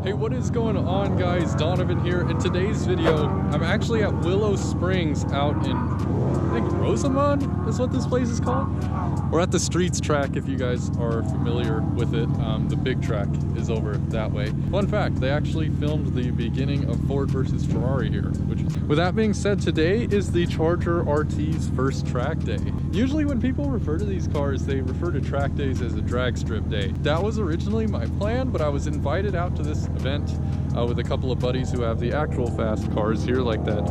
Hey, what is going on, guys? Donovan here. In today's video, I'm actually at Willow Springs out in, I think Rosamond is what this place is called. We're at the Streets track if you guys are familiar with it. The big track is over that way. Fun fact, they actually filmed the beginning of Ford versus Ferrari here. With that being said, today is the Charger RT's first track day. Usually when people refer to these cars, they refer to track days as a drag strip day. That was originally my plan, but I was invited out to this event with a couple of buddies who have the actual fast cars here, like that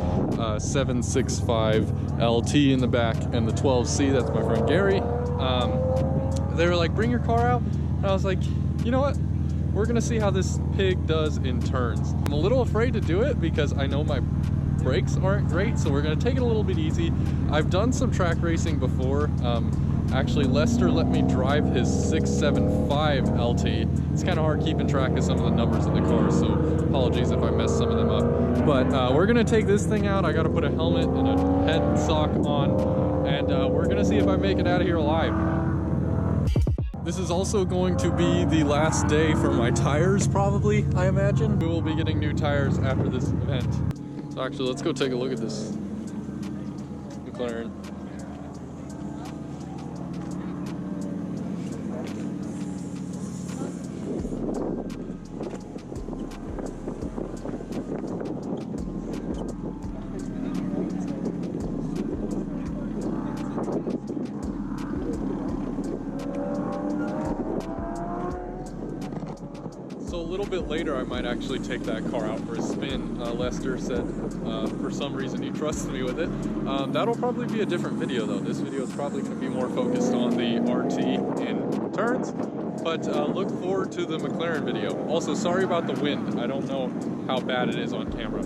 765 LT in the back and the 12C, that's my friend Gary. They were like, bring your car out, and I was like, you know what, we're gonna see how this pig does in turns. I'm a little afraid to do it because I know my brakes aren't great, so we're gonna take it a little bit easy. I've done some track racing before. Actually, Lester let me drive his 675 LT. It's kind of hard keeping track of some of the numbers in the car, so apologies if I mess some of them up. But we're gonna take this thing out. I gotta put a helmet and a head sock on, and we're gonna see if I make it out of here alive. This is also going to be the last day for my tires, probably, I imagine. We will be getting new tires after this event. So actually, let's go take a look at this McLaren. A little bit later I might actually take that car out for a spin. Lester said for some reason he trusts me with it. That'll probably be a different video though. This video is probably going to be more focused on the RT in turns, but look forward to the McLaren video. Also, sorry about the wind. I don't know how bad it is on camera.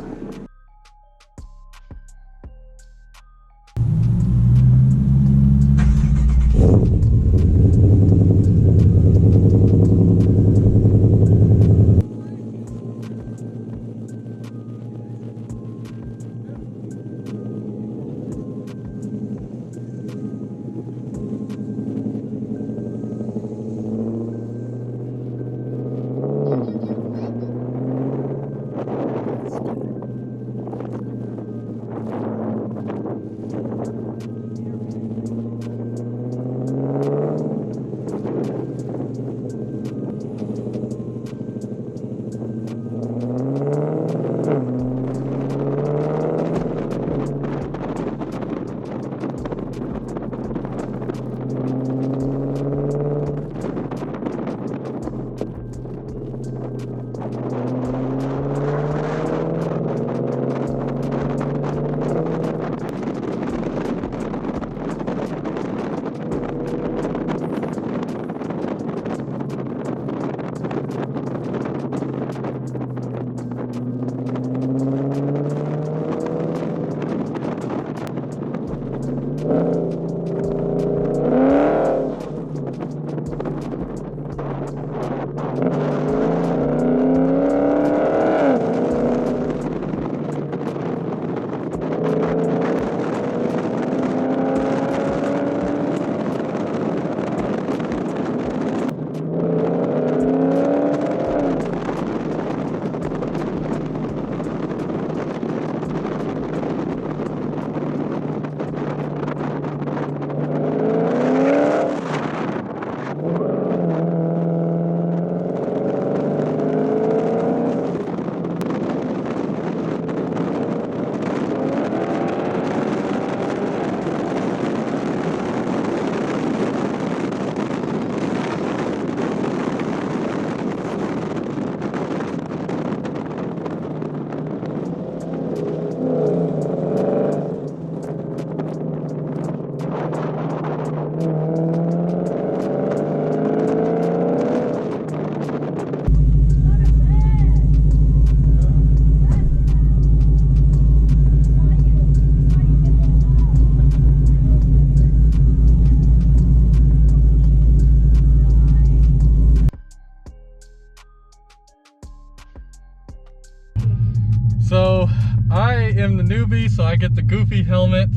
So I am the newbie, so I get the goofy helmet.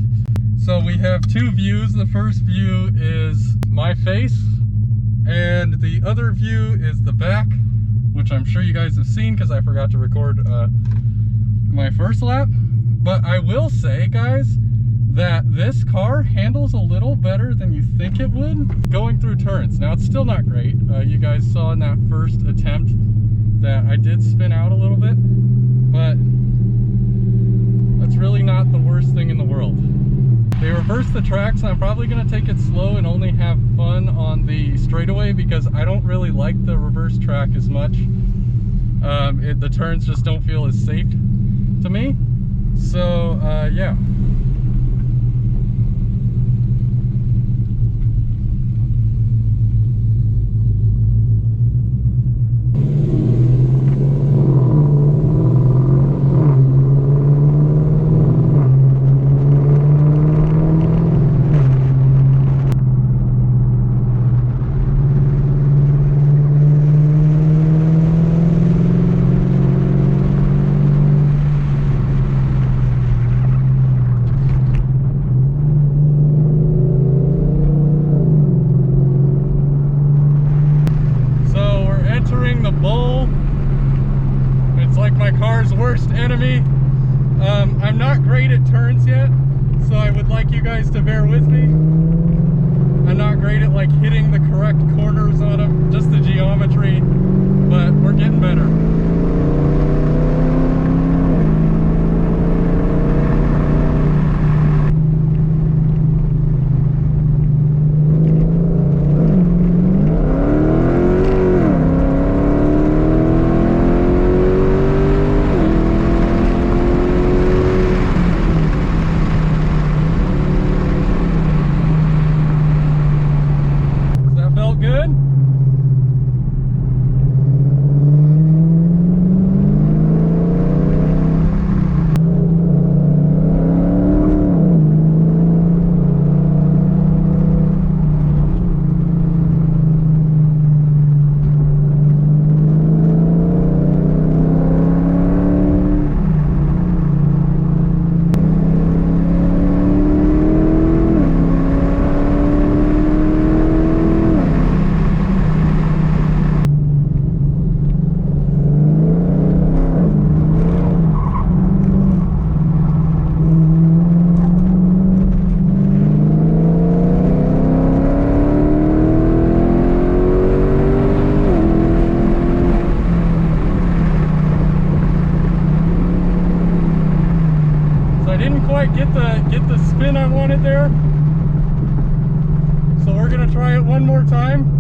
So we have two views. The first view is my face, and the other view is the back, which I'm sure you guys have seen because I forgot to record my first lap. But I will say, guys, that this car handles a little better than you think it would going through turns. Now, it's still not great. You guys saw in that first attempt that I did spin out a little bit, but that's really not the worst thing in the world. They reversed the track, so I'm probably going to take it slow and only have fun on the straightaway because I don't really like the reverse track as much. The turns just don't feel as safe to me. So, yeah. Worst enemy. I'm not great at turns yet, so I would like you guys to bear with me. I'm not great at like hitting the correct corners on them, just the geometry, but we're getting better. Get the spin I wanted there. So we're gonna try it one more time.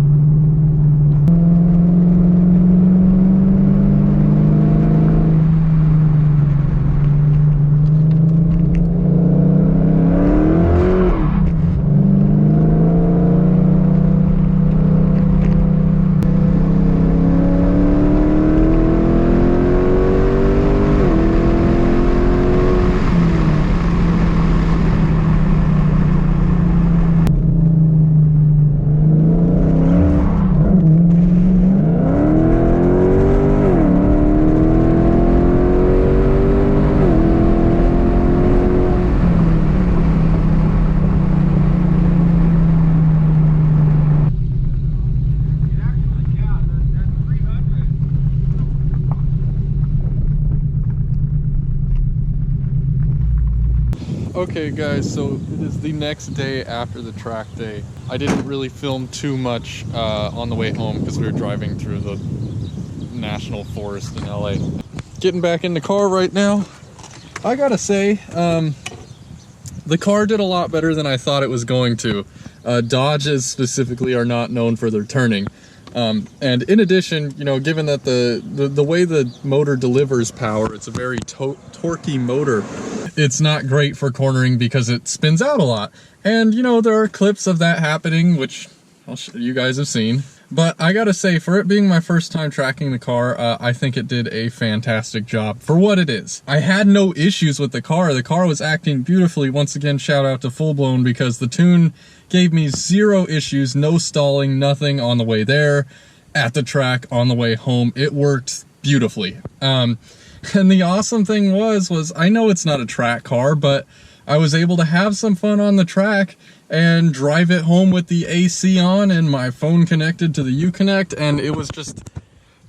Okay guys, so it is the next day after the track day. I didn't really film too much on the way home because we were driving through the national forest in LA. Getting back in the car right now. I gotta say, the car did a lot better than I thought it was going to. Dodges specifically are not known for their turning. And in addition, you know, given that the way the motor delivers power, it's a very torquey motor. It's not great for cornering because it spins out a lot. And, you know, there are clips of that happening, which you guys have seen. But I gotta say, for it being my first time tracking the car, I think it did a fantastic job for what it is. I had no issues with the car. The car was acting beautifully. Once again, shout out to Fullblown because the tune gave me zero issues, no stalling, nothing on the way there, at the track, on the way home. It worked beautifully. And the awesome thing was I know it's not a track car, but I was able to have some fun on the track and drive it home with the AC on and my phone connected to the Uconnect, and it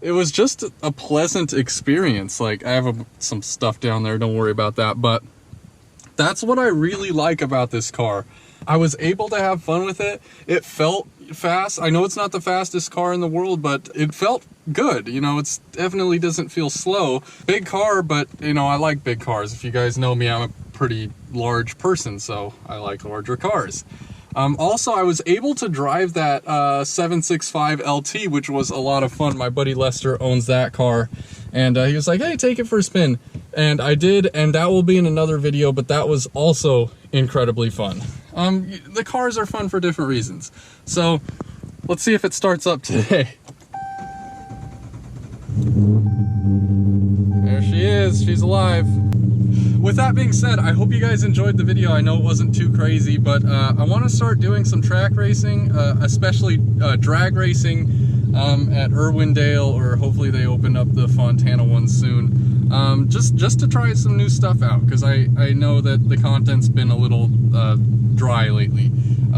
it was just a pleasant experience. Like, I have some stuff down there, don't worry about that, but that's what I really like about this car. I was able to have fun with it. It felt fast. I know it's not the fastest car in the world, but it felt good. You know, it's definitely doesn't feel slow. Big car, but you know, I like big cars. If you guys know me, I'm a pretty large person, so I like larger cars. Also, I was able to drive that 765 LT, which was a lot of fun. My buddy Lester owns that car, and he was like, hey, take it for a spin. And I did, and that will be in another video, but that was also incredibly fun. The cars are fun for different reasons. So let's see if it starts up today. There she is, she's alive. With that being said, I hope you guys enjoyed the video. I know it wasn't too crazy, but I want to start doing some track racing, especially drag racing at Irwindale, or hopefully they open up the Fontana one soon. Just to try some new stuff out, because I know that the content's been a little dry lately.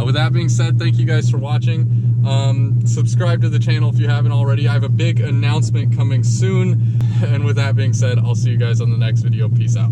With that being said, thank you guys for watching. Subscribe to the channel if you haven't already. I have a big announcement coming soon. And with that being said, I'll see you guys on the next video. Peace out.